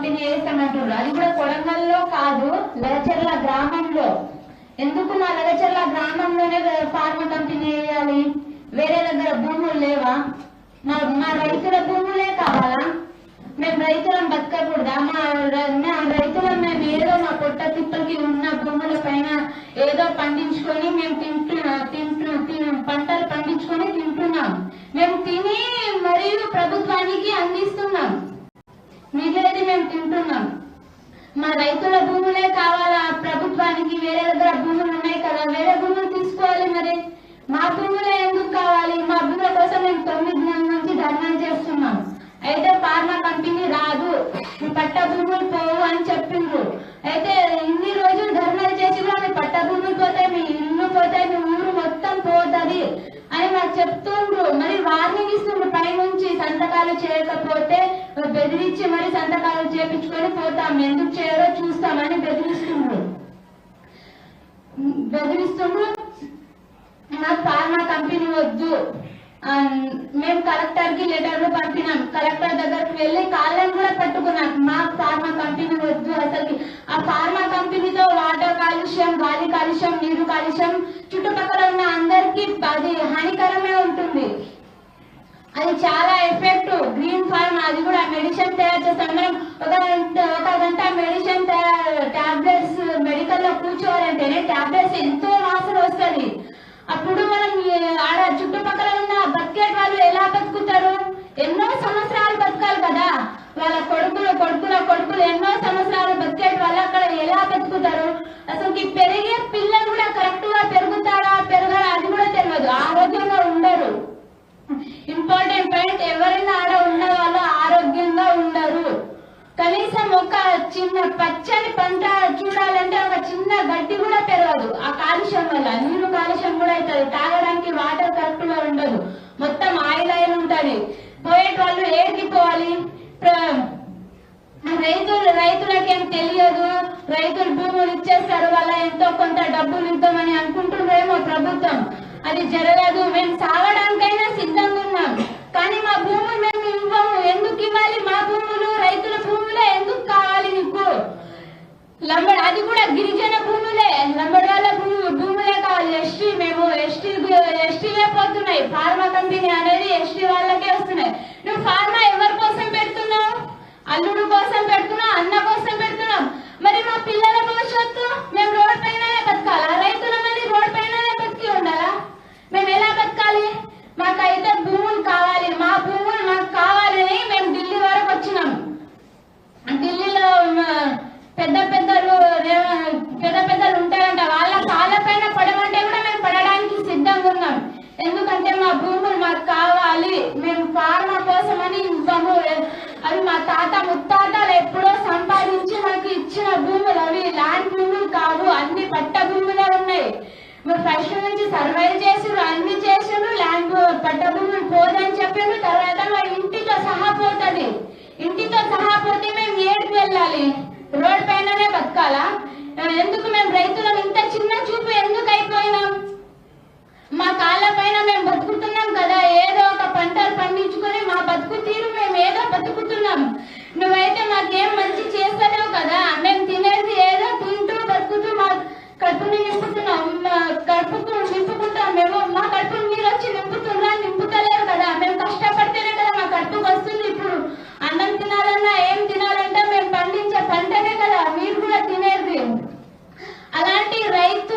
పంపిణీ చేస్తామంటున్నారు. అది కూడా కొడంగల్లో కాదు, లగచర్ల గ్రామంలో. ఎందుకు మా లగచర్ల గ్రామంలోనే ఫార్మా కంపెనీ చేయాలి? వేరే దగ్గర భూములు లేవా? మా రైతుల భూములే కావాలా? మేము రైతులను బతకకూడదా? మా రైతులను మేము ఏదో మా పొట్ట తిప్పలకి ఉన్న భూముల పైన ఏదో పండించుకొని మేము పంటలు పండించుకొని తింటున్నాం. మేము తిని మరియు ప్రభుత్వానికి అందిస్తున్నాం, మిగిలినది మేము తింటున్నాం. మా రైతుల భూములే కావాలా ప్రభుత్వానికి? వేరే దగ్గర భూములు ఉన్నాయి కదా, వేరే భూములు తీసుకోవాలి. మరి మా భూములే ఎందుకు కావాలి? మా భూముల కోసం మేము 9 నెలల నుంచి ధర్నా చేస్తున్నాం. అయితే ఫార్మా కంపెనీ రాదు, పట్ట భూములు పోవు అని చెప్పిండ్రు. అయితే ఇన్ని రోజులు ధర్నాలు చేసి కూడా మీ పట్ట భూములు పోతాయి, మీ ఇల్లు పోతాయి, మీ ఊరు మొత్తం పోతుంది అని మాకు చెప్తుండ్రు. మరి వార్నింగ్ ఇస్తుండ్రు పైనుంచి, సంతకాలు చేయకపోతే బెదిరించి మరి సంతకాలు చేపించుకొని పోతాం, ఎందుకు చేయరో చూస్తామని బెదిరిస్తుండ్రు. మాకు ఫార్మా కంపెనీ వద్దు. మేము కలెక్టర్ కి లెటర్లు పంపినాం, కలెక్టర్ దగ్గరకు వెళ్ళి కాళ్ళని కూడా పట్టుకున్నాం. మాకు ఫార్మా కంపెనీ వద్దు. అసలు ఆ ఫార్మా కంపెనీతో వాటర్ కాలుష్యం, గాలి కాలుష్యం, నీరు కాలుష్యం చుట్టుపక్కల ఉన్న అందరికి అది హానికరమే ఉంటుంది. అది చాలా ఎఫెక్ట్. గ్రీన్ ఫార్మ్ అది కూడా మెడిసిన్ తయారు చేస్తాం. మనం ఒక గంట మెడిసిన్ టాబ్లెట్స్ మెడికల్ లో కూర్చోవాలంటేనే టాబ్లెట్స్ ఎంతో వాసన వస్తుంది. అప్పుడు మనం ఆడ చుట్టుపక్కల ఉన్న బతికేట్ వాళ్ళు ఎలా బతుకుతారు? ఎన్నో సంవత్సరాలు బతకాలి కదా. వాళ్ళ కొడుకులు ఎన్నో సంవత్సరాలు బతికేట్ వాళ్ళు అక్కడ ఎలా బతుకుతారు? అసలు పెరిగే పిల్లలు కూడా కరెక్ట్ గా పెరుగుతారా పెరగరా అది కూడా తెలియదు, ఆరోగ్యంగా ఉండరు. ఇంపార్టెంట్ పాయింట్, ఎవరైనా ఆడ ఉన్న వాళ్ళు ఆరోగ్యంగా ఉండరు. కనీసం ఒక చిన్న పచ్చని పంట చూడాలంటే ఒక చిన్న గడ్డి కూడా పెరగదు ఆ కాలుష్యం వల్ల. నీరు కాలుష్యం కూడా అవుతుంది, తాగడానికి వాటర్ కరెక్ట్ గా ఉండదు, మొత్తం ఆయిల్ ఉంటది. పోయేట వాళ్ళు ఏడికి పోవాలి? రైతులకేం తెలియదు, రైతులు భూములు ఇచ్చేస్తారు, వాళ్ళ ఎంతో కొంత డబ్బులు ఇద్దామని అనుకుంటున్నారేమో ప్రభుత్వం. అది జరగదు. మేము సాగడానికైనా సిద్ధంగా ఉన్నాం, కానీ మా భూములు మేము ఇవ్వము. ఎందుకు ఇవ్వాలి? మా భూములు రైతుల భూములే ఎందుకు కావాలి నీకు? అది కూడా గిరిజన భూములే, లంబడి వాళ్ళ భూములే కావాలి. మేము ఎస్టీలే పోతున్నాయి. ఫార్మా కంపెనీ అనేది ఎస్టీ వాళ్ళకే వస్తున్నాయి. నువ్వు ఫార్మా ఎవరి కోసం పెడుతున్నావు? అల్లుడు కోసం పెడుతున్నావు, అన్న కోసం పెడుతున్నావు. మరి మా పిల్లల భవిష్యత్తు మేము రోడ్ పైననే బతకాలా? రైతులమని రోడ్ పైననే బతికి ఉండాలా? మేము ఎలా బతకాలి? మాకైతే భూములు కావాలి, మా భూములు మాకు కావాలని మేము ఢిల్లీ వరకు వచ్చినాం. ఢిల్లీలో పెద్ద పెద్దలు ఉంటారంట, వాళ్ళ కాళ్ళ పైన పడమంటే కూడా మేము పడడానికి సిద్ధంగా ఉన్నాం. ఎందుకంటే మా భూములు మాకు కావాలి, మేము ఫార్మా కోసమని ఇవ్వము. అవి మా తాత ముత్తాతలు ఎప్పుడో సంపాదించి మనకు ఇచ్చిన భూములు, అవి ల్యాండ్ భూములు కావు, అన్ని పట్ట భూములే ఉన్నాయి. మీరు ఫస్ట్ నుంచి సర్వైవ్ చేసారు, అన్ని చేసారు, ల్యాండ్ పట్ట భూములు పోదని చెప్పారు. తర్వాత మా ఇంటితో సహా పోతుంది. ఇంటితో సహా పోతే మేము ఏడుకు వెళ్ళాలి? రోడ్ పైననే బతకాలా? ఎందుకు మేము రైతులం ఇంత చిన్న చూపు ఎందుకు అయిపోయినాం? మా కాళ్ళ పైన మేము బతుకుతున్నాం కదా, ఏదో ఒక పంటలు పండించుకొని మా బతుకు తీరు మేము ఏదో బతుకుతున్నాం. నువ్వైతే